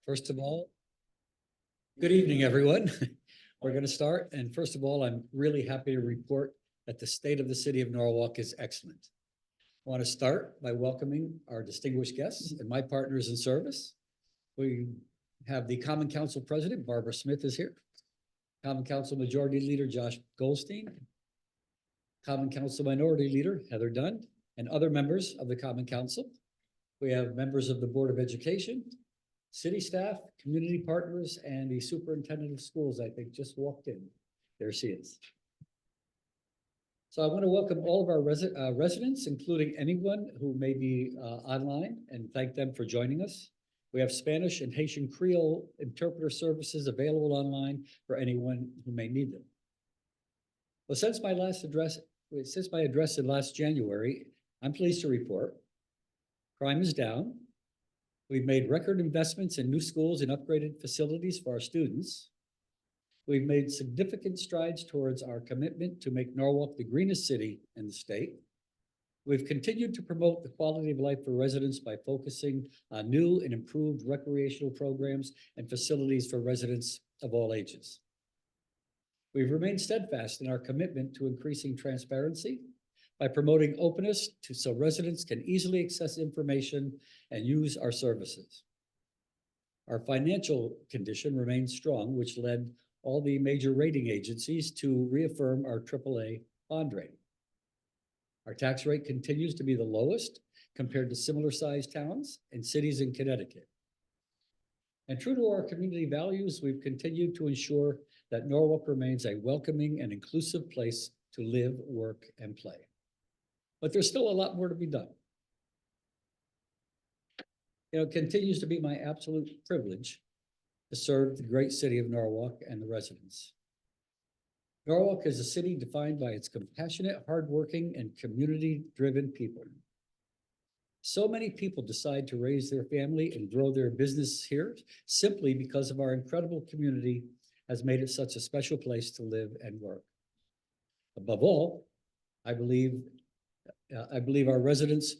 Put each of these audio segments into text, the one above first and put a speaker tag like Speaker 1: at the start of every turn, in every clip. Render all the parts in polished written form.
Speaker 1: First of all, good evening, everyone. We're going to start. And first of all, I'm really happy to report that the state of the city of Norwalk is excellent. I want to start by welcoming our distinguished guests and my partners in service. We have the Common Council President, Barbara Smith, is here. Common Council Majority Leader, Josh Goldstein. Common Council Minority Leader, Heather Dunn, and other members of the Common Council. We have members of the Board of Education, city staff, community partners, and the superintendent of schools, I think, just walked in. There she is. So I want to welcome all of our residents, including anyone who may be online, and thank them for joining us. We have Spanish and Haitian Creole interpreter services available online for anyone who may need them. Well, since my address in last January, I'm pleased to report crime is down. We've made record investments in new schools and upgraded facilities for our students. We've made significant strides towards our commitment to make Norwalk the greenest city in the state. We've continued to promote the quality of life for residents by focusing on new and improved recreational programs and facilities for residents of all ages. We've remained steadfast in our commitment to increasing transparency by promoting openness so residents can easily access information and use our services. Our financial condition remains strong, which led all the major rating agencies to reaffirm our AAA bond rating. Our tax rate continues to be the lowest compared to similar sized towns and cities in Connecticut. And true to our community values, we've continued to ensure that Norwalk remains a welcoming and inclusive place to live, work, and play. But there's still a lot more to be done. It continues to be my absolute privilege to serve the great city of Norwalk and the residents. Norwalk is a city defined by its compassionate, hardworking, and community-driven people. So many people decide to raise their family and grow their business here simply because of our incredible community has made it such a special place to live and work. Above all, I believe our residents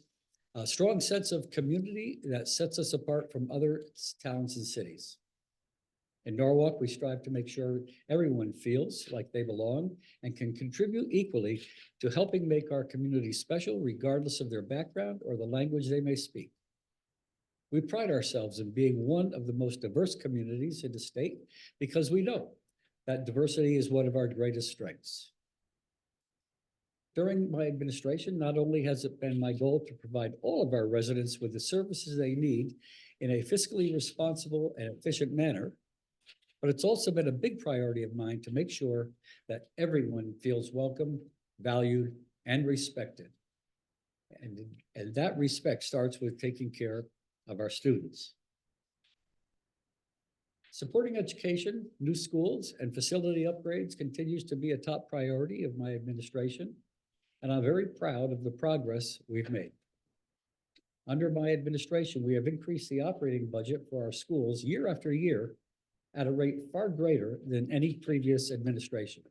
Speaker 1: a strong sense of community that sets us apart from other towns and cities. In Norwalk, we strive to make sure everyone feels like they belong and can contribute equally to helping make our community special, regardless of their background or the language they may speak. We pride ourselves in being one of the most diverse communities in the state because we know that diversity is one of our greatest strengths. During my administration, not only has it been my goal to provide all of our residents with the services they need in a fiscally responsible and efficient manner, but it's also been a big priority of mine to make sure that everyone feels welcome, valued, and respected. And that respect starts with taking care of our students. Supporting education, new schools, and facility upgrades continues to be a top priority of my administration, and I'm very proud of the progress we've made. Under my administration, we have increased the operating budget for our schools year after year at a rate far greater than any previous administration.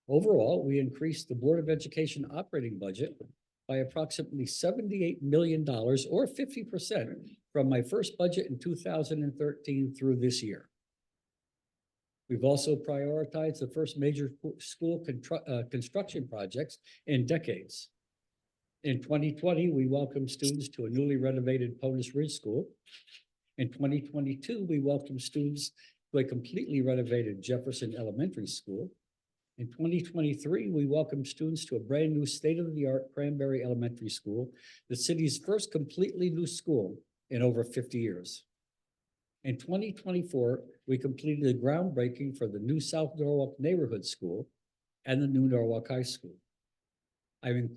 Speaker 1: Overall, we increased the Board of Education operating budget by approximately $78 million or 50% from my first budget in 2013 through this year. We've also prioritized the first major school construction projects in decades. In 2020, we welcomed students to a newly renovated Ponus Ridge School. In 2022, we welcomed students to a completely renovated Jefferson Elementary School. In 2023, we welcomed students to a brand new state-of-the-art Cranberry Elementary School, the city's first completely new school in over 50 years. In 2024, we completed the groundbreaking for the new South Norwalk Neighborhood School and the new Norwalk High School. I'm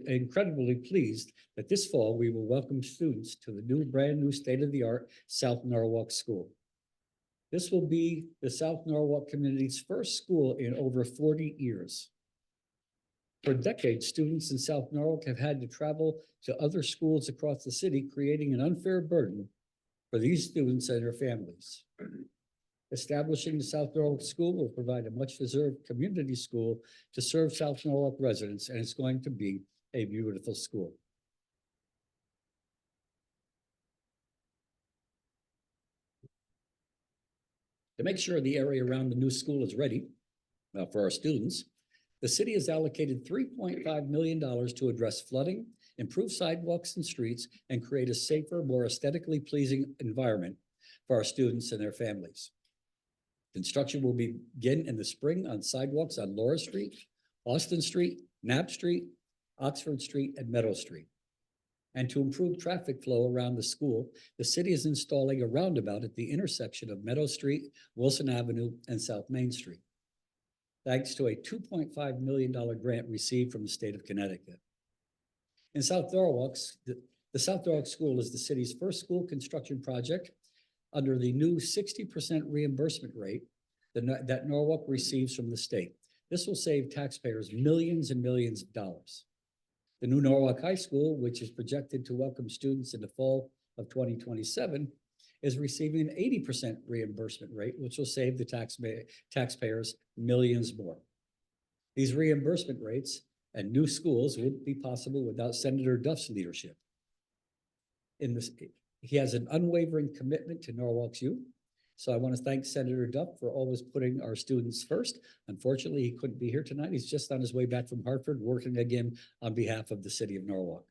Speaker 1: incredibly pleased that this fall we will welcome students to the brand new state-of-the-art South Norwalk School. This will be the South Norwalk community's first school in over 40 years. For decades, students in South Norwalk have had to travel to other schools across the city, creating an unfair burden for these students and their families. Establishing the South Norwalk School will provide a much-deserved community school to serve South Norwalk residents, and it's going to be a beautiful school. To make sure the area around the new school is ready for our students, the city has allocated $3.5 million to address flooding, improve sidewalks and streets, and create a safer, more aesthetically pleasing environment for our students and their families. Construction will begin in the spring on sidewalks on Laura Street, Austin Street, Knapp Street, Oxford Street, and Meadow Street. And to improve traffic flow around the school, the city is installing a roundabout at the intersection of Meadow Street, Wilson Avenue, and South Main Street, thanks to a $2.5 million grant received from the state of Connecticut. In South Norwalk, the South Norwalk School is the city's first school construction project under the new 60% reimbursement rate that Norwalk receives from the state. This will save taxpayers millions and millions of dollars. The new Norwalk High School, which is projected to welcome students in the fall of 2027, is receiving an 80% reimbursement rate, which will save the taxpayers millions more. These reimbursement rates and new schools wouldn't be possible without Senator Duff's leadership. He has an unwavering commitment to Norwalk's youth. So I want to thank Senator Duff for always putting our students first. Unfortunately, he couldn't be here tonight. He's just on his way back from Hartford, working again on behalf of the city of Norwalk.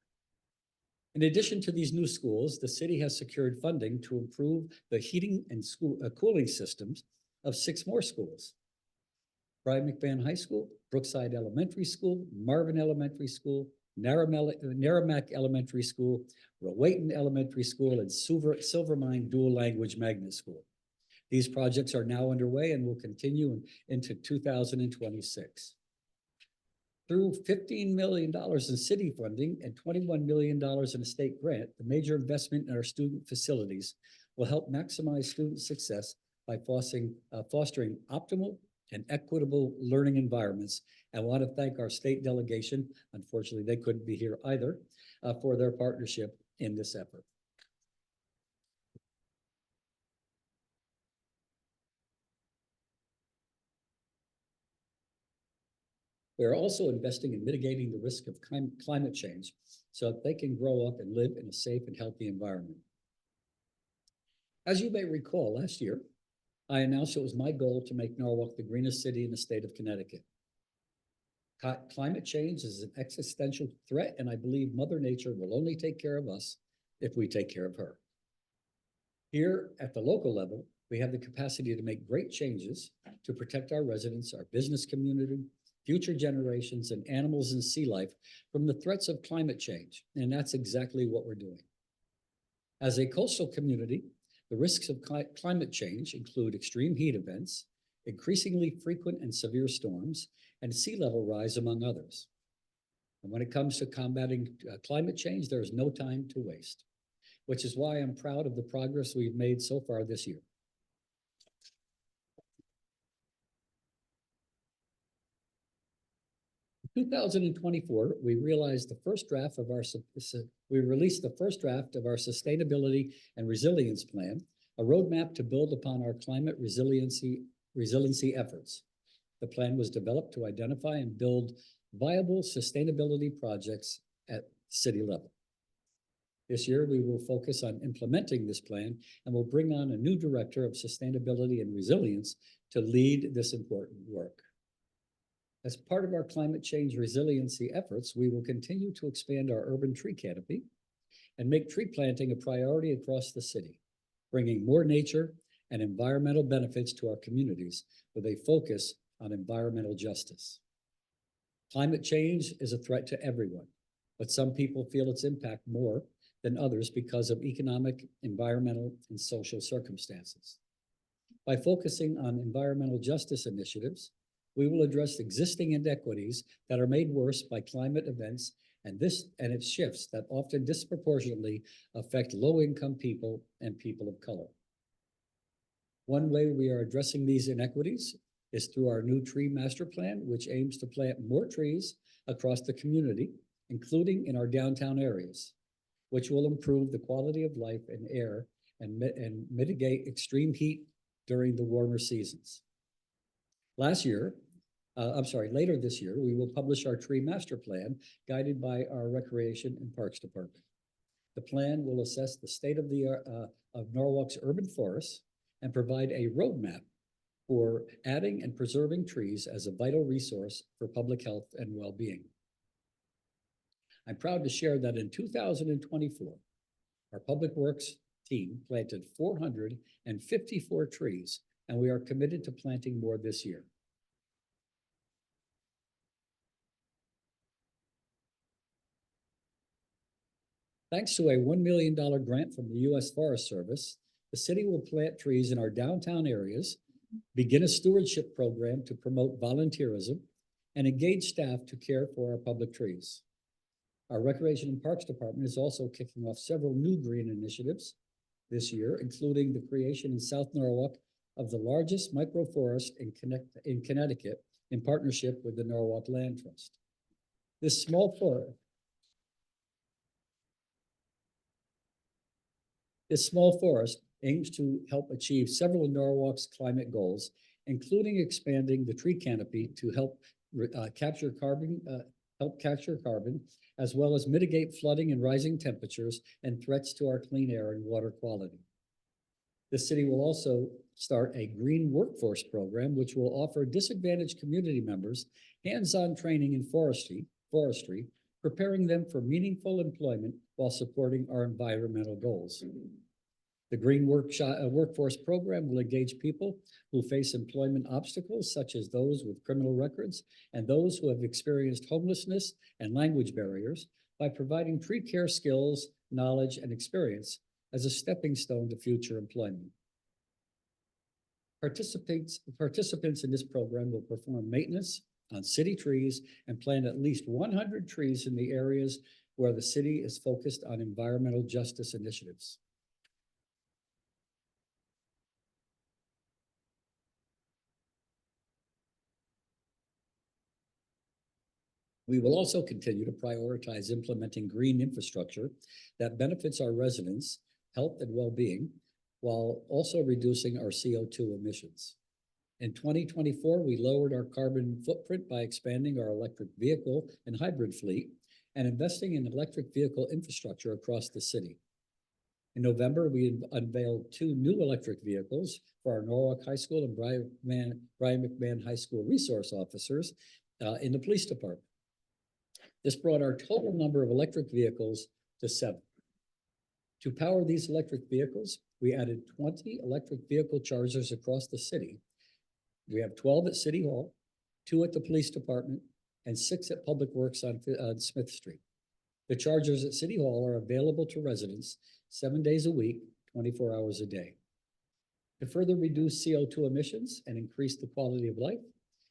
Speaker 1: In addition to these new schools, the city has secured funding to improve the heating and cooling systems of 6 more schools: Brian McMahon High School, Brookside Elementary School, Marvin Elementary School, Narramack Elementary School, Rowayton Elementary School, and Silvermine Dual Language Magnet School. These projects are now underway and will continue into 2026. Through $15 million in city funding and $21 million in a state grant, the major investment in our student facilities will help maximize student success by fostering optimal and equitable learning environments. I want to thank our state delegation. Unfortunately, they couldn't be here either, for their partnership in this effort. We are also investing in mitigating the risk of climate change so that they can grow up and live in a safe and healthy environment. As you may recall, last year, I announced it was my goal to make Norwalk the greenest city in the state of Connecticut. Climate change is an existential threat, and I believe Mother Nature will only take care of us if we take care of her. Here at the local level, we have the capacity to make great changes to protect our residents, our business community, future generations, and animals and sea life from the threats of climate change, and that's exactly what we're doing. As a coastal community, the risks of climate change include extreme heat events, increasingly frequent and severe storms, and sea level rise, among others. And when it comes to combating climate change, there is no time to waste, which is why I'm proud of the progress we've made so far this year. In 2024, we released the first draft of our sustainability and resilience plan, a roadmap to build upon our climate resiliency efforts. The plan was developed to identify and build viable sustainability projects at city level. This year, we will focus on implementing this plan and will bring on a new director of sustainability and resilience to lead this important work. As part of our climate change resiliency efforts, we will continue to expand our urban tree canopy and make tree planting a priority across the city, bringing more nature and environmental benefits to our communities with a focus on environmental justice. Climate change is a threat to everyone, but some people feel its impact more than others because of economic, environmental, and social circumstances. By focusing on environmental justice initiatives, we will address existing inequities that are made worse by climate events and its shifts that often disproportionately affect low-income people and people of color. One way we are addressing these inequities is through our new tree master plan, which aims to plant more trees across the community, including in our downtown areas, which will improve the quality of life and air and mitigate extreme heat during the warmer seasons. Later this year, we will publish our tree master plan guided by our Recreation and Parks Department. The plan will assess the state of Norwalk's urban forests and provide a roadmap for adding and preserving trees as a vital resource for public health and well-being. I'm proud to share that in 2024, our Public Works team planted 454 trees, and we are committed to planting more this year. Thanks to a $1 million grant from the U.S. Forest Service, the city will plant trees in our downtown areas, begin a stewardship program to promote volunteerism, and engage staff to care for our public trees. Our Recreation and Parks Department is also kicking off several new green initiatives this year, including the creation in South Norwalk of the largest microforest in Connecticut in partnership with the Norwalk Land Trust. This small forest aims to help achieve several of Norwalk's climate goals, including expanding the tree canopy to help capture carbon, as well as mitigate flooding and rising temperatures and threats to our clean air and water quality. The city will also start a green workforce program, which will offer disadvantaged community members hands-on training in forestry, preparing them for meaningful employment while supporting our environmental goals. The Green Workforce Program will engage people who face employment obstacles, such as those with criminal records and those who have experienced homelessness and language barriers, by providing tree care skills, knowledge, and experience as a stepping stone to future employment. Participants in this program will perform maintenance on city trees and plant at least 100 trees in the areas where the city is focused on environmental justice initiatives. We will also continue to prioritize implementing green infrastructure that benefits our residents' health and well-being, while also reducing our CO2 emissions. In 2024, we lowered our carbon footprint by expanding our electric vehicle and hybrid fleet and investing in electric vehicle infrastructure across the city. In November, we unveiled 2 new electric vehicles for our Norwalk High School and Brian McMahon High School resource officers in the police department. This brought our total number of electric vehicles to 7. To power these electric vehicles, we added 20 electric vehicle chargers across the city. We have 12 at City Hall, 2 at the police department, and 6 at Public Works on Smith Street. The chargers at City Hall are available to residents 7 days a week, 24 hours a day. To further reduce CO2 emissions and increase the quality of life,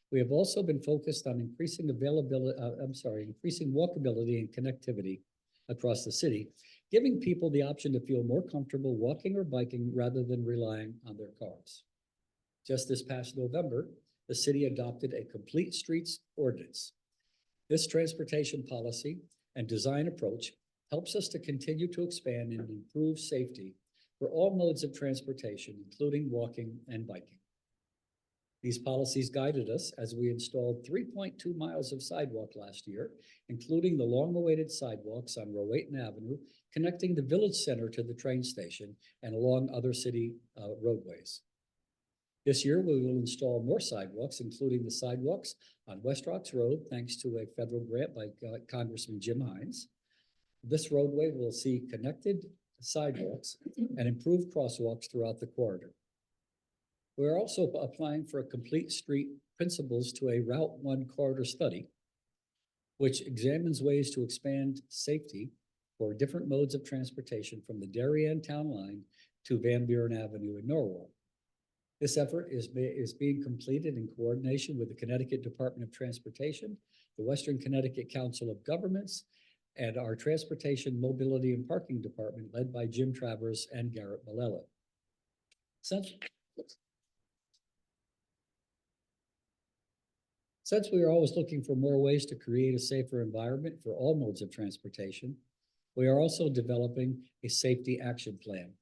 Speaker 1: we have also been focused on increasing walkability and connectivity across the city, giving people the option to feel more comfortable walking or biking rather than relying on their cars. Just this past November, the city adopted a complete streets ordinance. This transportation policy and design approach helps us to continue to expand and improve safety for all modes of transportation, including walking and biking. These policies guided us as we installed 3.2 miles of sidewalk last year, including the long-awaited sidewalks on Rowayton Avenue, connecting the Village Center to the train station and along other city roadways. This year, we will install more sidewalks, including the sidewalks on West Rocks Road, thanks to a federal grant by Congressman Jim Hines. This roadway will see connected sidewalks and improved crosswalks throughout the corridor. We're also applying for a complete street principles to a Route 1 corridor study, which examines ways to expand safety for different modes of transportation from the Darien Town Line to Van Buren Avenue in Norwalk. This effort is being completed in coordination with the Connecticut Department of Transportation, the Western Connecticut Council of Governments, and our Transportation, Mobility, and Parking Department, led by Jim Travers and Garrett Malella. Since we are always looking for more ways to create a safer environment for all modes of transportation, we are also developing a safety action plan.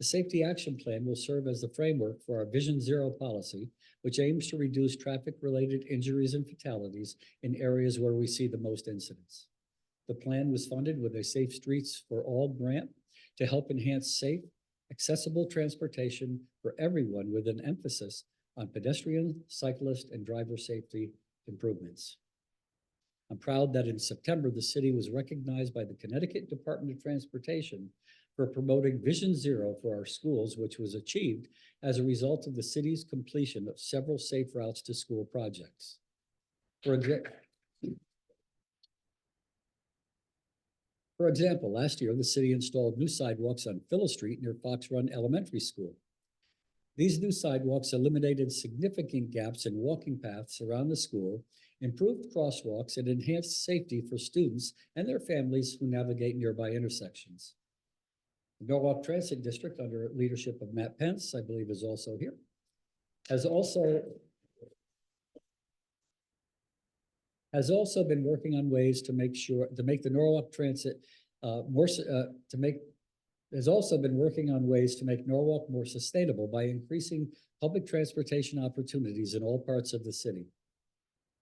Speaker 1: The Safety Action Plan will serve as the framework for our Vision Zero policy, which aims to reduce traffic-related injuries and fatalities in areas where we see the most incidents. The plan was funded with a Safe Streets for All grant to help enhance safe, accessible transportation for everyone, with an emphasis on pedestrian, cyclist, and driver safety improvements. I'm proud that in September, the city was recognized by the Connecticut Department of Transportation for promoting Vision Zero for our schools, which was achieved as a result of the city's completion of several safe routes to school projects. For example, last year, the city installed new sidewalks on Phyllis Street near Fox Run Elementary School. These new sidewalks eliminated significant gaps in walking paths around the school, improved crosswalks, and enhanced safety for students and their families who navigate nearby intersections. The Norwalk Transit District, under leadership of Matt Pence, I believe is also here, has also been working on ways to make the Norwalk Transit has also been working on ways to make Norwalk more sustainable by increasing public transportation opportunities in all parts of the city.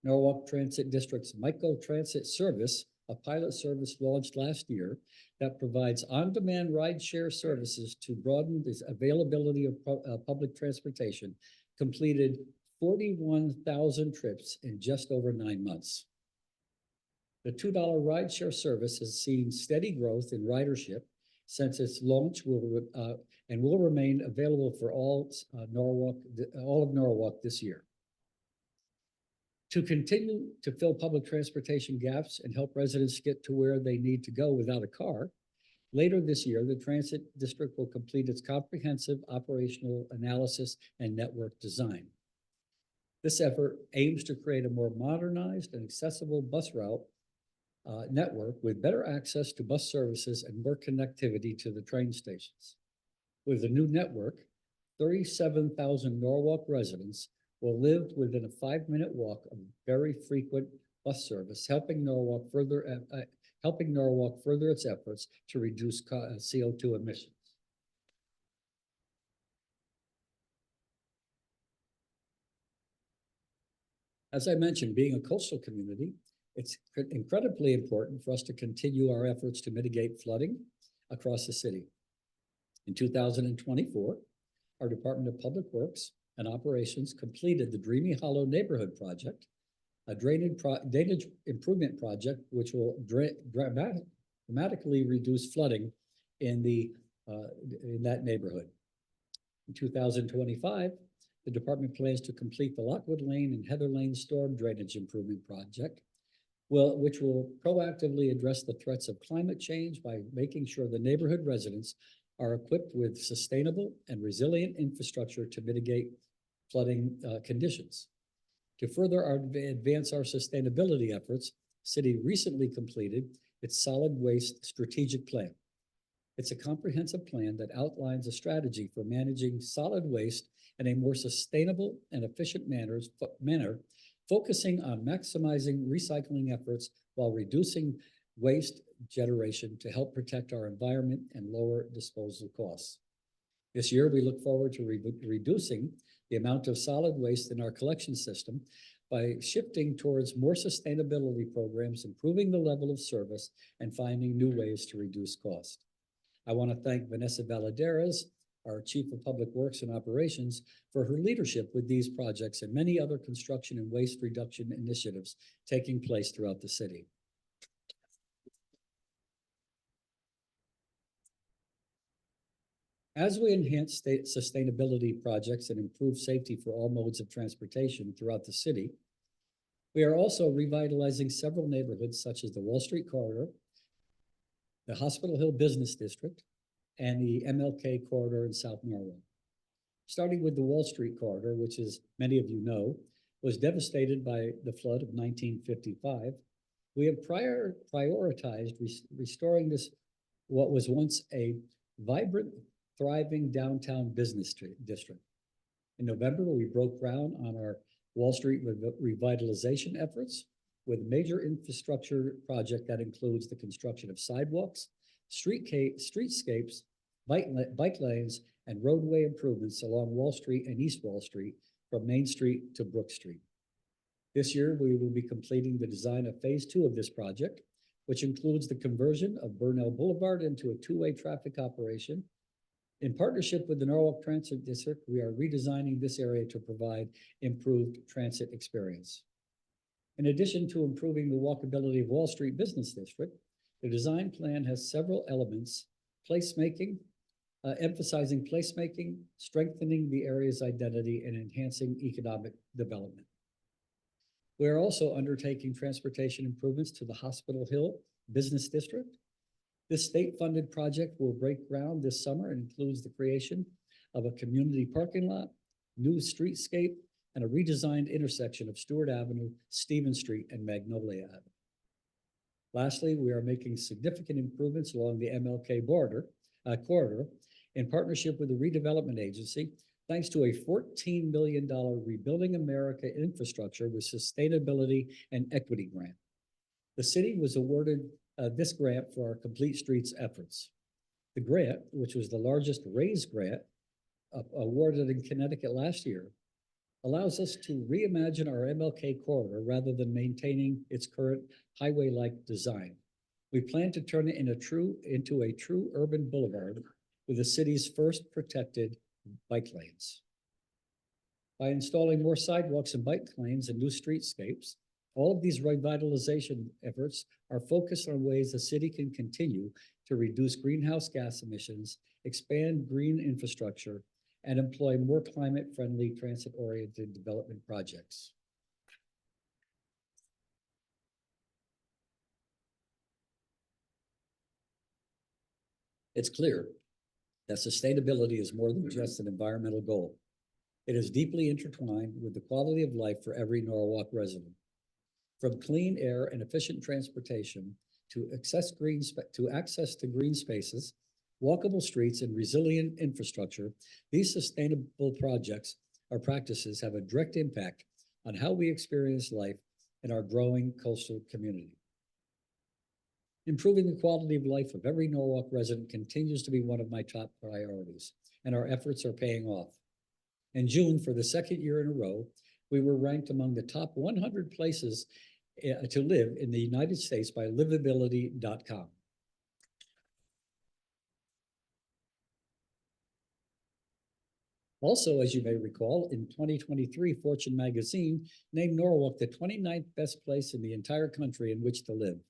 Speaker 1: Norwalk Transit District's Micro Transit Service, a pilot service launched last year that provides on-demand rideshare services to broaden the availability of public transportation, completed 41,000 trips in just over 9 months. The $2 rideshare service has seen steady growth in ridership since its launch and will remain available for all of Norwalk this year. To continue to fill public transportation gaps and help residents get to where they need to go without a car, later this year, the Transit District will complete its comprehensive operational analysis and network design. This effort aims to create a more modernized and accessible bus route network with better access to bus services and more connectivity to the train stations. With the new network, 37,000 Norwalk residents will live within a 5-minute walk of very frequent bus service, helping Norwalk further its efforts to reduce CO2 emissions. As I mentioned, being a coastal community, it's incredibly important for us to continue our efforts to mitigate flooding across the city. In 2024, our Department of Public Works and Operations completed the Dreamy Hollow Neighborhood Project, a drainage improvement project which will dramatically reduce flooding in that neighborhood. In 2025, the department plans to complete the Lockwood Lane and Heather Lane Storm Drainage Improvement Project, which will proactively address the threats of climate change by making sure the neighborhood residents are equipped with sustainable and resilient infrastructure to mitigate flooding conditions. To further advance our sustainability efforts, the city recently completed its solid waste strategic plan. It's a comprehensive plan that outlines a strategy for managing solid waste in a more sustainable and efficient manner, focusing on maximizing recycling efforts while reducing waste generation to help protect our environment and lower disposal costs. This year, we look forward to reducing the amount of solid waste in our collection system by shifting towards more sustainability programs, improving the level of service, and finding new ways to reduce cost. I want to thank Vanessa Valadares, our Chief of Public Works and Operations, for her leadership with these projects and many other construction and waste reduction initiatives taking place throughout the city. As we enhance state sustainability projects and improve safety for all modes of transportation throughout the city, we are also revitalizing several neighborhoods such as the Wall Street Corridor, the Hospital Hill Business District, and the MLK Corridor in South Norwalk. Starting with the Wall Street Corridor, which, as many of you know, was devastated by the flood of 1955, we have prioritized restoring what was once a vibrant, thriving downtown business district. In November, we broke ground on our Wall Street revitalization efforts with a major infrastructure project that includes the construction of sidewalks, streetscapes, bike lanes, and roadway improvements along Wall Street and East Wall Street from Main Street to Brook Street. This year, we will be completing the design of phase 2 of this project, which includes the conversion of Burnell Boulevard into a two-way traffic operation, In partnership with the Norwalk Transit District, we are redesigning this area to provide improved transit experience. In addition to improving the walkability of Wall Street Business District, the design plan has several elements, emphasizing placemaking, strengthening the area's identity, and enhancing economic development. We are also undertaking transportation improvements to the Hospital Hill Business District. This state-funded project will break ground this summer and includes the creation of a community parking lot, new streetscape, and a redesigned intersection of Stewart Avenue, Stevens Street, and Magnolia Avenue. Lastly, we are making significant improvements along the MLK corridor in partnership with the Redevelopment Agency, thanks to a $14 million Rebuilding America Infrastructure with Sustainability and Equity grant. The city was awarded this grant for our Complete Streets efforts. The grant, which was the largest RAISE grant awarded in Connecticut last year, allows us to reimagine our MLK corridor rather than maintaining its current highway-like design. We plan to turn it into a true urban boulevard with the city's first protected bike lanes. By installing more sidewalks and bike lanes and new streetscapes, all of these revitalization efforts are focused on ways the city can continue to reduce greenhouse gas emissions, expand green infrastructure, and employ more climate-friendly transit-oriented development projects. It's clear that sustainability is more than just an environmental goal. It is deeply intertwined with the quality of life for every Norwalk resident. From clean air and efficient transportation to access to green spaces, walkable streets, and resilient infrastructure, these sustainable projects or practices have a direct impact on how we experience life in our growing coastal community. Improving the quality of life of every Norwalk resident continues to be one of my top priorities, and our efforts are paying off. In June, for the second year in a row, we were ranked among the top 100 places to live in the United States by livability.com. Also, as you may recall, in 2023, Fortune magazine named Norwalk the 29th best place in the entire country in which to live.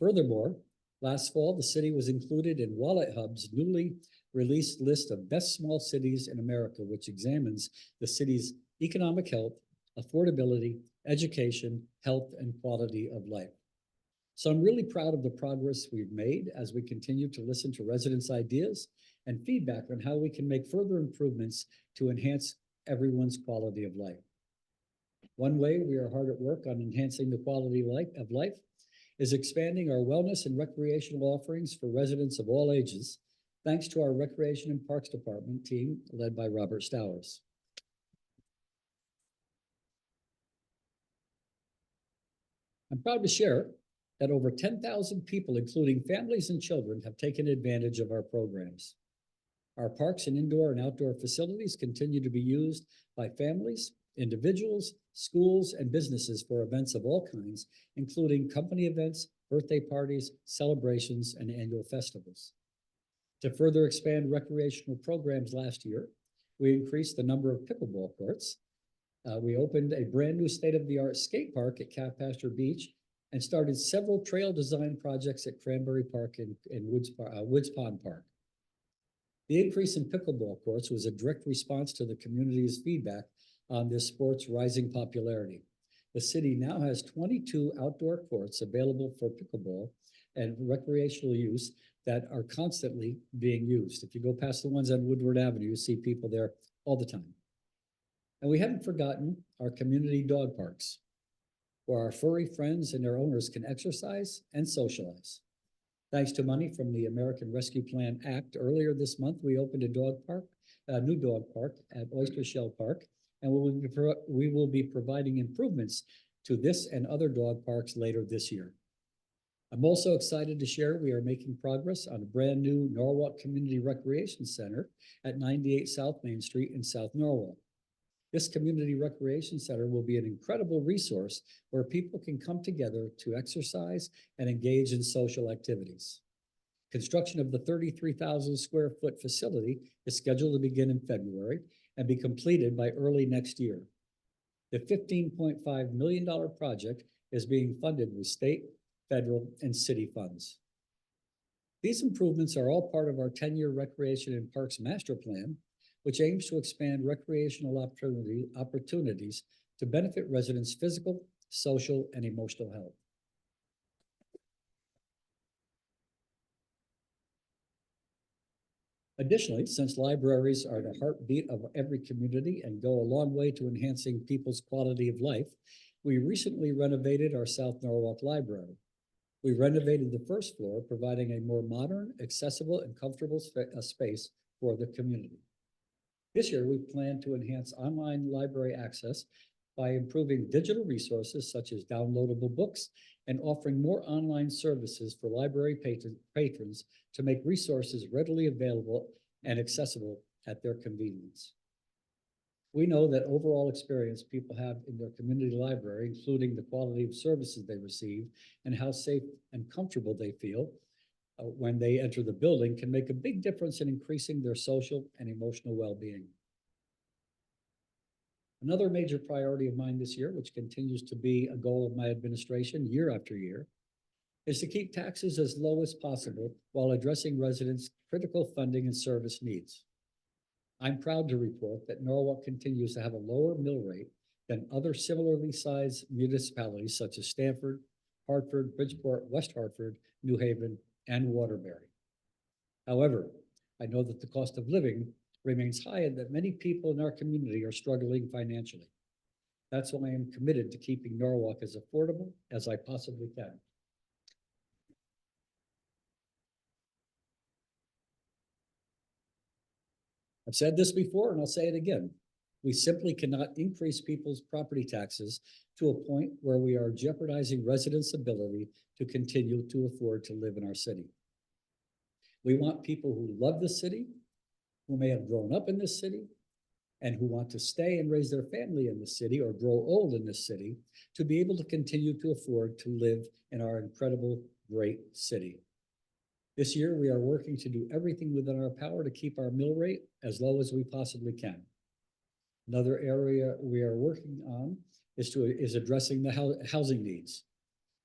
Speaker 1: Furthermore, last fall, the city was included in WalletHub's newly released list of best small cities in America, which examines the city's economic health, affordability, education, health, and quality of life. So I'm really proud of the progress we've made as we continue to listen to residents' ideas and feedback on how we can make further improvements to enhance everyone's quality of life. One way we are hard at work on enhancing the quality of life is expanding our wellness and recreational offerings for residents of all ages, thanks to our Recreation and Parks Department team led by Robert Stowers. I'm proud to share that over 10,000 people, including families and children, have taken advantage of our programs. Our parks and indoor and outdoor facilities continue to be used by families, individuals, schools, and businesses for events of all kinds, including company events, birthday parties, celebrations, and annual festivals. To further expand recreational programs last year, we increased the number of pickleball courts. We opened a brand new state-of-the-art skate park at Capasture Beach and started several trail design projects at Cranberry Park and Woods Pond Park. The increase in pickleball courts was a direct response to the community's feedback on this sport's rising popularity. The city now has 22 outdoor courts available for pickleball and recreational use that are constantly being used. If you go past the ones on Woodward Avenue, you see people there all the time. And we haven't forgotten our community dog parks, where our furry friends and their owners can exercise and socialize. Thanks to money from the American Rescue Plan Act, earlier this month, we opened a new dog park at Oyster Shell Park, and we will be providing improvements to this and other dog parks later this year. I'm also excited to share we are making progress on a brand new Norwalk Community Recreation Center at 98 South Main Street in South Norwalk. This community recreation center will be an incredible resource where people can come together to exercise and engage in social activities. Construction of the 33,000 square foot facility is scheduled to begin in February and be completed by early next year. The $15.5 million project is being funded with state, federal, and city funds. These improvements are all part of our 10-year Recreation and Parks Master Plan, which aims to expand recreational opportunities to benefit residents' physical, social, and emotional health. Additionally, since libraries are the heartbeat of every community and go a long way to enhancing people's quality of life, we recently renovated our South Norwalk Library. We renovated the first floor, providing a more modern, accessible, and comfortable space for the community. This year, we plan to enhance online library access by improving digital resources such as downloadable books and offering more online services for library patrons to make resources readily available and accessible at their convenience. We know that overall experience people have in their community library, including the quality of services they receive and how safe and comfortable they feel when they enter the building, can make a big difference in increasing their social and emotional well-being. Another major priority of mine this year, which continues to be a goal of my administration year after year, is to keep taxes as low as possible while addressing residents' critical funding and service needs. I'm proud to report that Norwalk continues to have a lower mill rate than other similarly sized municipalities such as Stamford, Hartford, Bridgeport, West Hartford, New Haven, and Waterbury. However, I know that the cost of living remains high and that many people in our community are struggling financially. That's why I am committed to keeping Norwalk as affordable as I possibly can. I've said this before and I'll say it again. We simply cannot increase people's property taxes to a point where we are jeopardizing residents' ability to continue to afford to live in our city. We want people who love the city, who may have grown up in this city, and who want to stay and raise their family in the city or grow old in this city to be able to continue to afford to live in our incredible, great city. This year, we are working to do everything within our power to keep our mill rate as low as we possibly can. Another area we are working on is addressing the housing needs.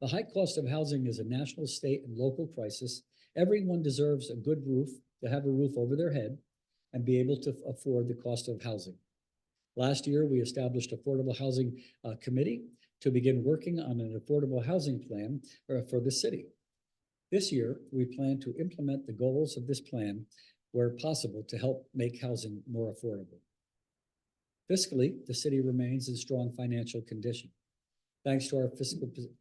Speaker 1: The high cost of housing is a national, state, and local crisis. Everyone deserves a good roof, to have a roof over their head, and be able to afford the cost of housing. Last year, we established Affordable Housing Committee to begin working on an affordable housing plan for the city. This year, we plan to implement the goals of this plan where possible to help make housing more affordable. Fiscally, the city remains in strong financial condition. Thanks to our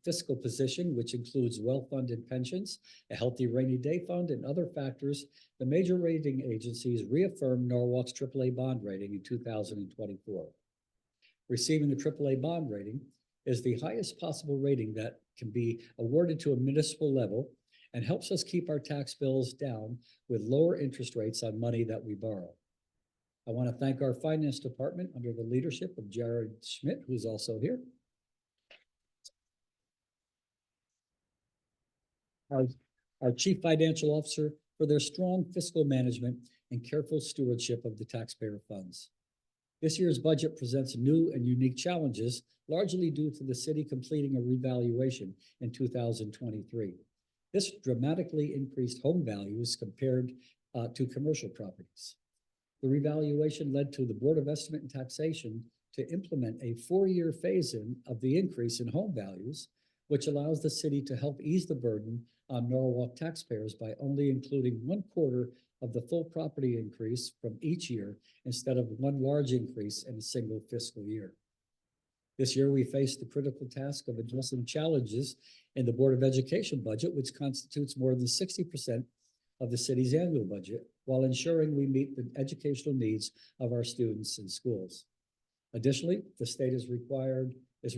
Speaker 1: fiscal position, which includes well-funded pensions, a healthy rainy day fund, and other factors, the major rating agencies reaffirmed Norwalk's AAA bond rating in 2024. Receiving the AAA bond rating is the highest possible rating that can be awarded to a municipal level and helps us keep our tax bills down with lower interest rates on money that we borrow. I want to thank our finance department under the leadership of Jared Schmidt, who's also here. Our Chief Financial Officer, for their strong fiscal management and careful stewardship of the taxpayer funds. This year's budget presents new and unique challenges, largely due to the city completing a revaluation in 2023. This dramatically increased home values compared to commercial properties. The revaluation led to the Board of Estimate and Taxation to implement a 4-year phase-in of the increase in home values, which allows the city to help ease the burden on Norwalk taxpayers by only including 1/4 of the full property increase from each year instead of one large increase in a single fiscal year. This year, we faced the critical task of addressing challenges in the Board of Education budget, which constitutes more than 60% of the city's annual budget, while ensuring we meet the educational needs of our students in schools. Additionally, the state is requiring the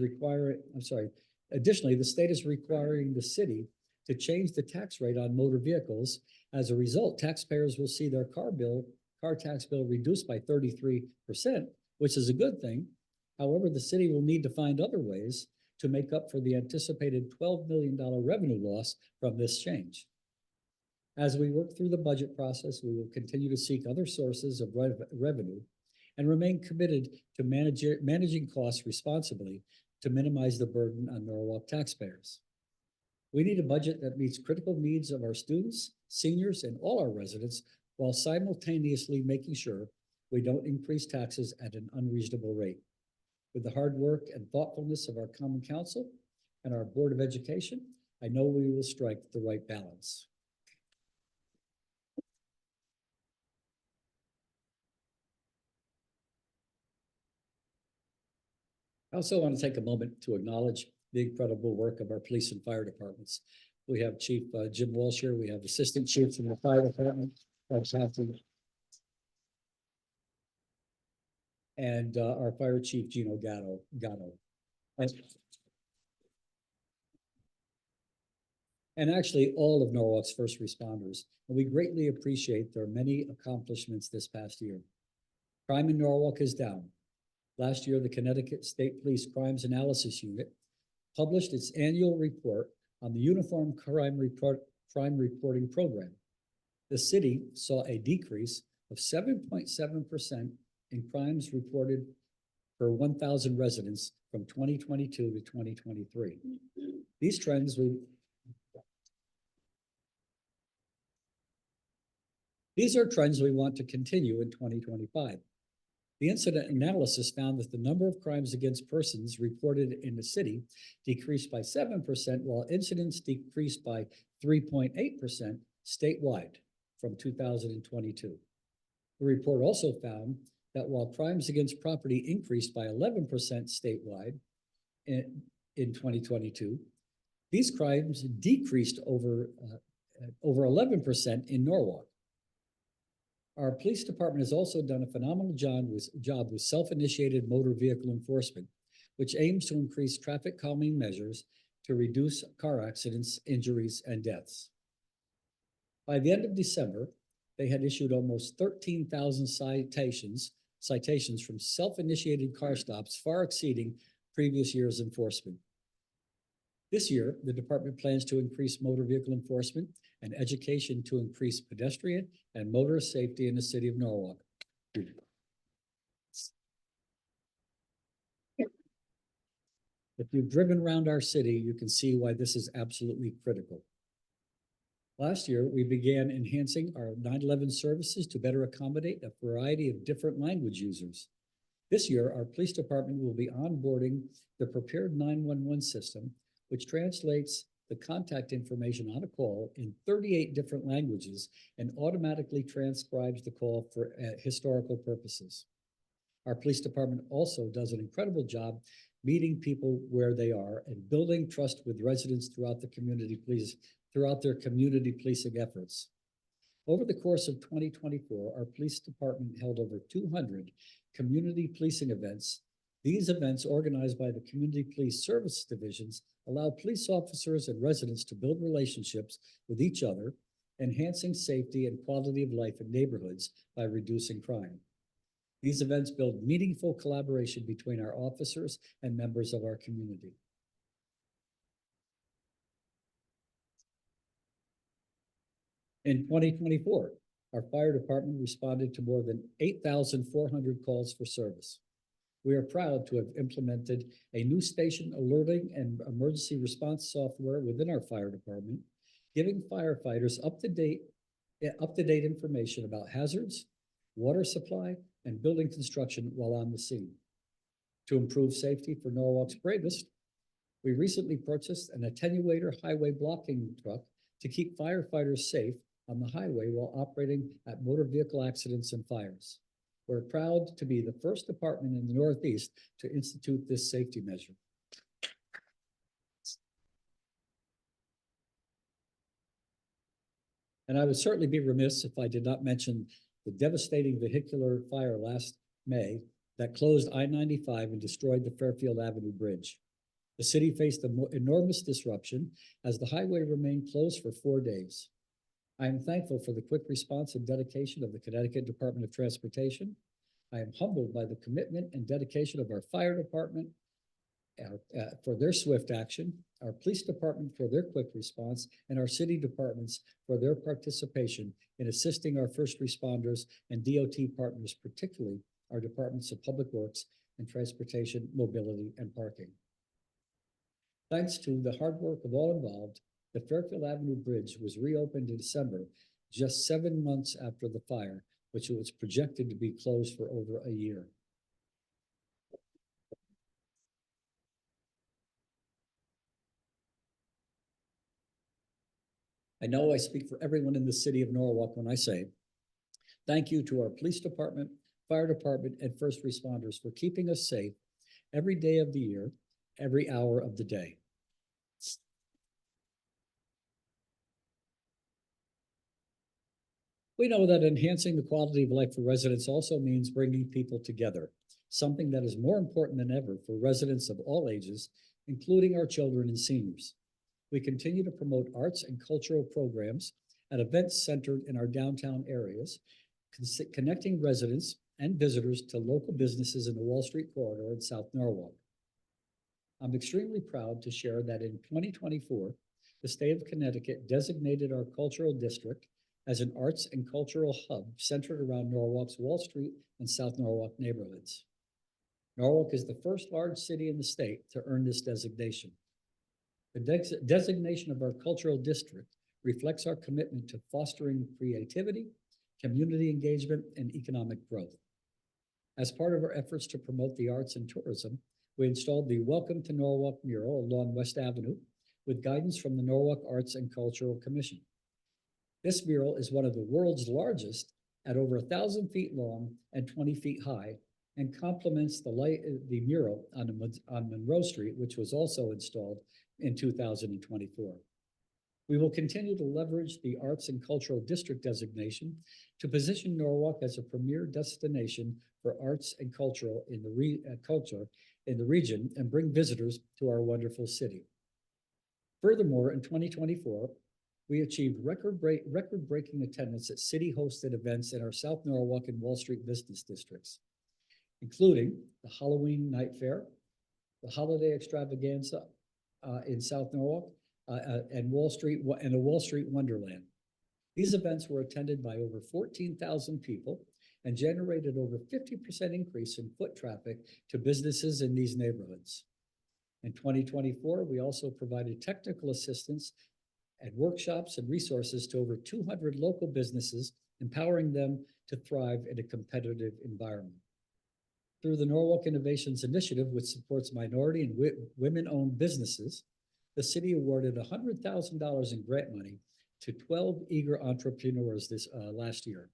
Speaker 1: city to change the tax rate on motor vehicles. As a result, taxpayers will see their car tax bill reduced by 33%, which is a good thing. However, the city will need to find other ways to make up for the anticipated $12 million revenue loss from this change. As we work through the budget process, we will continue to seek other sources of revenue and remain committed to managing costs responsibly to minimize the burden on Norwalk taxpayers. We need a budget that meets critical needs of our students, seniors, and all our residents while simultaneously making sure we don't increase taxes at an unreasonable rate. With the hard work and thoughtfulness of our Common Council and our Board of Education, I know we will strike the right balance. I also want to take a moment to acknowledge the incredible work of our police and fire departments. We have Chief Jim Walsh here. We have Assistant Chiefs from the Fire Department, and our Fire Chief Gino Gatto. And actually all of Norwalk's first responders. And we greatly appreciate their many accomplishments this past year. Crime in Norwalk is down. Last year, the Connecticut State Police Crimes Analysis Unit published its annual report on the Uniform Crime Reporting Program. The city saw a decrease of 7.7% in crimes reported per 1,000 residents from 2022 to 2023. These trends These are trends we want to continue in 2025. The incident analysis found that the number of crimes against persons reported in the city decreased by 7%, while incidents decreased by 3.8% statewide from 2022. The report also found that while crimes against property increased by 11% statewide in 2022, these crimes decreased over 11% in Norwalk. Our police department has also done a phenomenal job with self-initiated motor vehicle enforcement, which aims to increase traffic calming measures to reduce car accidents, injuries, and deaths. By the end of December, they had issued almost 13,000 citations from self-initiated car stops, far exceeding previous year's enforcement. This year, the department plans to increase motor vehicle enforcement and education to increase pedestrian and motorist safety in the city of Norwalk. If you've driven around our city, you can see why this is absolutely critical. Last year, we began enhancing our 911 services to better accommodate a variety of different language users. This year, our police department will be onboarding the Prepared 911 system, which translates the contact information on a call in 38 different languages and automatically transcribes the call for historical purposes. Our police department also does an incredible job meeting people where they are and building trust with residents throughout their community policing efforts. Over the course of 2024, our police department held over 200 community policing events. These events, organized by the Community Police Service Divisions, allow police officers and residents to build relationships with each other, enhancing safety and quality of life in neighborhoods by reducing crime. These events build meaningful collaboration between our officers and members of our community. In 2024, our fire department responded to more than 8,400 calls for service. We are proud to have implemented a new station alerting and emergency response software within our fire department, giving firefighters up-to-date information about hazards, water supply, and building construction while on the scene. To improve safety for Norwalk's bravest, we recently purchased an attenuator highway blocking truck to keep firefighters safe on the highway while operating at motor vehicle accidents and fires. We're proud to be the first department in the Northeast to institute this safety measure. And I would certainly be remiss if I did not mention the devastating vehicular fire last May that closed I-95 and destroyed the Fairfield Avenue Bridge. The city faced enormous disruption as the highway remained closed for 4 days. I am thankful for the quick response and dedication of the Connecticut Department of Transportation. I am humbled by the commitment and dedication of our fire department for their swift action, our police department for their quick response, and our city departments for their participation in assisting our first responders and DOT partners, particularly our departments of Public Works and Transportation, Mobility, and Parking. Thanks to the hard work of all involved, the Fairfield Avenue Bridge was reopened in December, just 7 months after the fire, which was projected to be closed for over a year. I know I speak for everyone in the city of Norwalk when I say thank you to our police department, fire department, and first responders for keeping us safe every day of the year, every hour of the day. We know that enhancing the quality of life for residents also means bringing people together, something that is more important than ever for residents of all ages, including our children and seniors. We continue to promote arts and cultural programs at events centered in our downtown areas, connecting residents and visitors to local businesses in the Wall Street corridor in South Norwalk. I'm extremely proud to share that in 2024, the state of Connecticut designated our cultural district as an arts and cultural hub centered around Norwalk's Wall Street and South Norwalk neighborhoods. Norwalk is the first large city in the state to earn this designation. The designation of our cultural district reflects our commitment to fostering creativity, community engagement, and economic growth. As part of our efforts to promote the arts and tourism, we installed the Welcome to Norwalk mural along West Avenue with guidance from the Norwalk Arts and Cultural Commission. This mural is one of the world's largest at over 1,000 feet long and 20 feet high, and complements the mural on Monroe Street, which was also installed in 2024. We will continue to leverage the Arts and Cultural District designation to position Norwalk as a premier destination for arts and culture in the region and bring visitors to our wonderful city. Furthermore, in 2024, we achieved record-breaking attendance at city-hosted events in our South Norwalk and Wall Street business districts, including the Halloween Night Fair, the Holiday Extravaganza in South Norwalk, and the Wall Street Wonderland. These events were attended by over 14,000 people and generated over 50% increase in foot traffic to businesses in these neighborhoods. In 2024, we also provided technical assistance and workshops and resources to over 200 local businesses, empowering them to thrive in a competitive environment. Through the Norwalk Innovations Initiative, which supports minority and women-owned businesses, the city awarded $100,000 in grant money to 12 eager entrepreneurs this last year.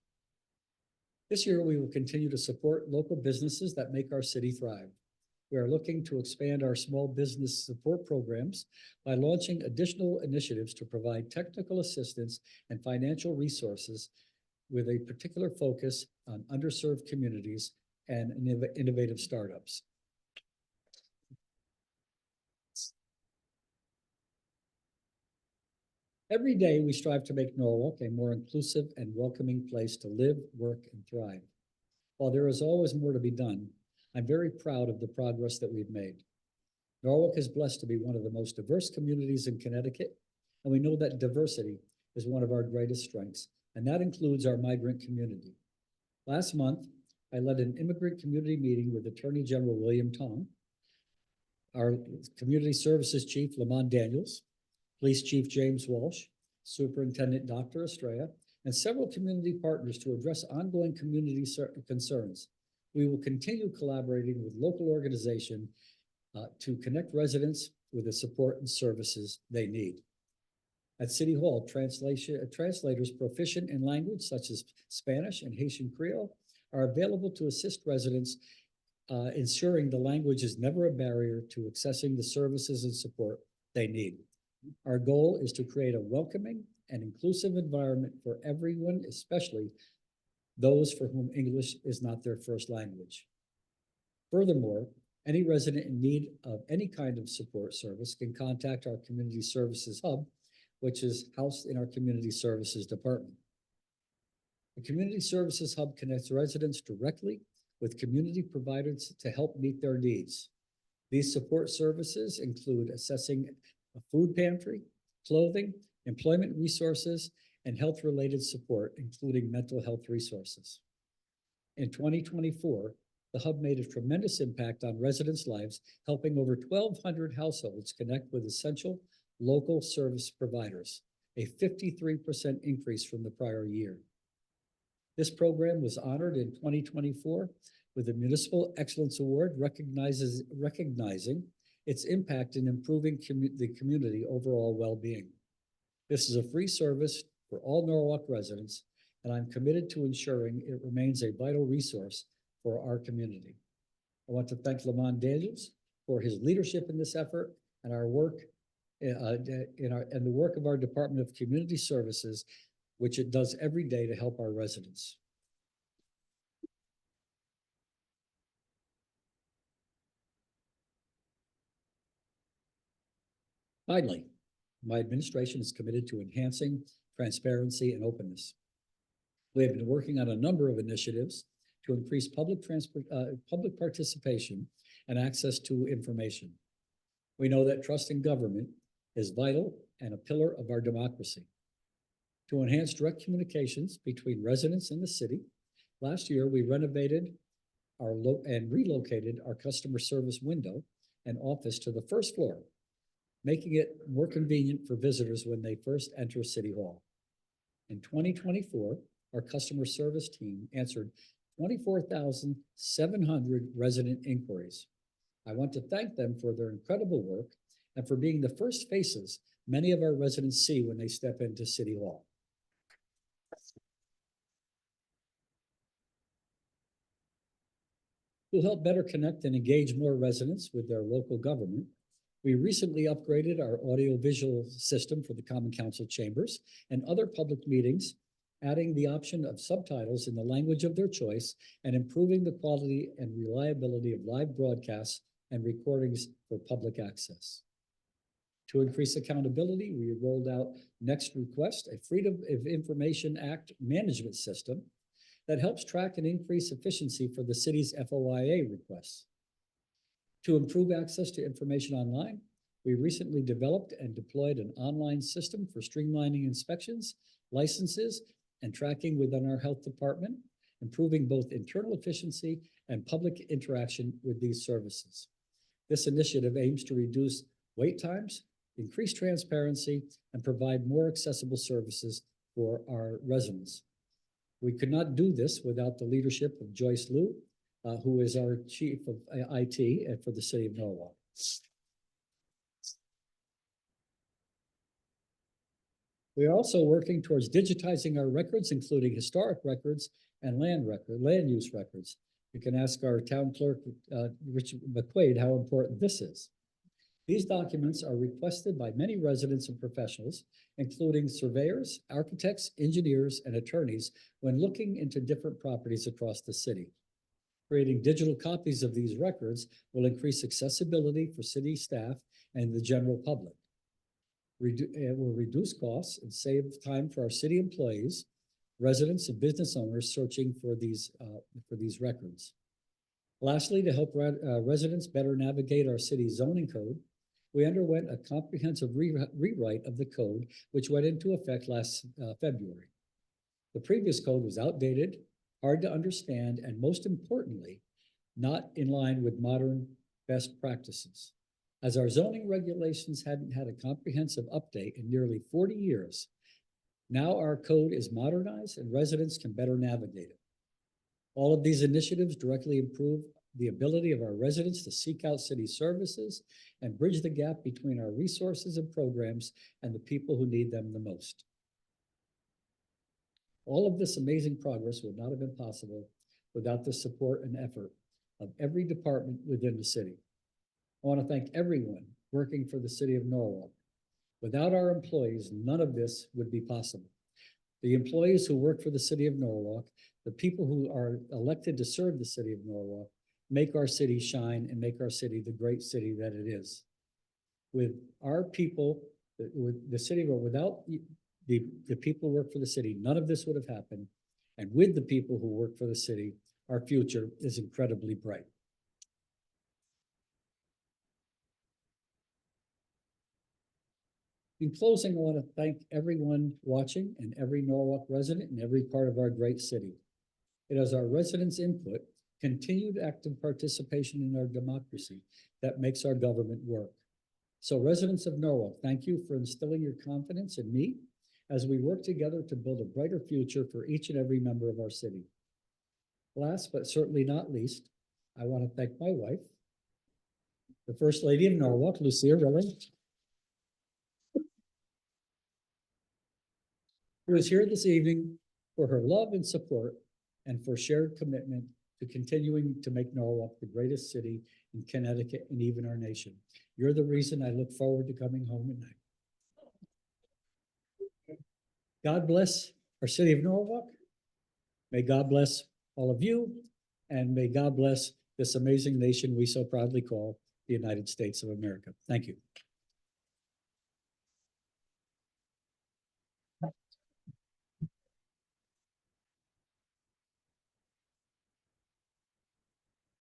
Speaker 1: This year, we will continue to support local businesses that make our city thrive. We are looking to expand our small business support programs by launching additional initiatives to provide technical assistance and financial resources with a particular focus on underserved communities and innovative startups. Every day, we strive to make Norwalk a more inclusive and welcoming place to live, work, and thrive. While there is always more to be done, I'm very proud of the progress that we've made. Norwalk is blessed to be one of the most diverse communities in Connecticut, and we know that diversity is one of our greatest strengths, and that includes our migrant community. Last month, I led an immigrant community meeting with Attorney General William Tong, our Community Services Chief Lamont Daniels, Police Chief James Walsh, Superintendent Dr. Estrella, and several community partners to address ongoing community concerns. We will continue collaborating with local organizations to connect residents with the support and services they need. At City Hall, translators proficient in language such as Spanish and Haitian Creole are available to assist residents, ensuring the language is never a barrier to accessing the services and support they need. Our goal is to create a welcoming and inclusive environment for everyone, especially those for whom English is not their first language. Furthermore, any resident in need of any kind of support service can contact our Community Services Hub, which is housed in our Community Services Department. The Community Services Hub connects residents directly with community providers to help meet their needs. These support services include assessing a food pantry, clothing, employment resources, and health-related support, including mental health resources. In 2024, the hub made a tremendous impact on residents' lives, helping over 1,200 households connect with essential local service providers, a 53% increase from the prior year. This program was honored in 2024 with the Municipal Excellence Award, recognizing its impact in improving the community overall well-being. This is a free service for all Norwalk residents, and I'm committed to ensuring it remains a vital resource for our community. I want to thank Lamont Daniels for his leadership in this effort and our work and the work of our Department of Community Services, which it does every day to help our residents. Finally, my administration is committed to enhancing transparency and openness. We have been working on a number of initiatives to increase public participation and access to information. We know that trust in government is vital and a pillar of our democracy. To enhance direct communications between residents and the city, last year we renovated and relocated our customer service window and office to the first floor, making it more convenient for visitors when they first enter City Hall. In 2024, our customer service team answered 24,700 resident inquiries. I want to thank them for their incredible work and for being the first faces many of our residents see when they step into City Hall. To help better connect and engage more residents with their local government, we recently upgraded our audiovisual system for the Common Council chambers and other public meetings, adding the option of subtitles in the language of their choice and improving the quality and reliability of live broadcasts and recordings for public access. To increase accountability, we rolled out Next Request, a Freedom of Information Act management system that helps track and increase efficiency for the city's FOIA requests. To improve access to information online, we recently developed and deployed an online system for streamlining inspections, licenses, and tracking within our health department, improving both internal efficiency and public interaction with these services. This initiative aims to reduce wait times, increase transparency, and provide more accessible services for our residents. We could not do this without the leadership of Joyce Liu, who is our Chief of IT for the City of Norwalk. We are also working towards digitizing our records, including historic records and land use records. You can ask our town clerk, Richard McQuaid, how important this is. These documents are requested by many residents and professionals, including surveyors, architects, engineers, and attorneys when looking into different properties across the city. Creating digital copies of these records will increase accessibility for city staff and the general public. It will reduce costs and save time for our city employees, residents, and business owners searching for these records. Lastly, to help residents better navigate our city zoning code, we underwent a comprehensive rewrite of the code, which went into effect last February. The previous code was outdated, hard to understand, and most importantly, not in line with modern best practices. As our zoning regulations hadn't had a comprehensive update in nearly 40 years, now our code is modernized and residents can better navigate it. All of these initiatives directly improve the ability of our residents to seek out city services and bridge the gap between our resources and programs and the people who need them the most. All of this amazing progress would not have been possible without the support and effort of every department within the city. I want to thank everyone working for the City of Norwalk. Without our employees, none of this would be possible. The employees who work for the City of Norwalk, the people who are elected to serve the City of Norwalk, make our city shine and make our city the great city that it is. With our people, with the city, or without the people who work for the city, none of this would have happened. And with the people who work for the city, our future is incredibly bright. In closing, I want to thank everyone watching and every Norwalk resident in every part of our great city. It is our residents' input, continued active participation in our democracy that makes our government work. So residents of Norwalk, thank you for instilling your confidence in me as we work together to build a brighter future for each and every member of our city. Last but certainly not least, I want to thank my wife, the First Lady of Norwalk, Lucia Rilling, who is here this evening for her love and support and for shared commitment to continuing to make Norwalk the greatest city in Connecticut and even our nation. You're the reason I look forward to coming home at night. God bless our city of Norwalk. May God bless all of you, and may God bless this amazing nation we so proudly call the United States of America. Thank you.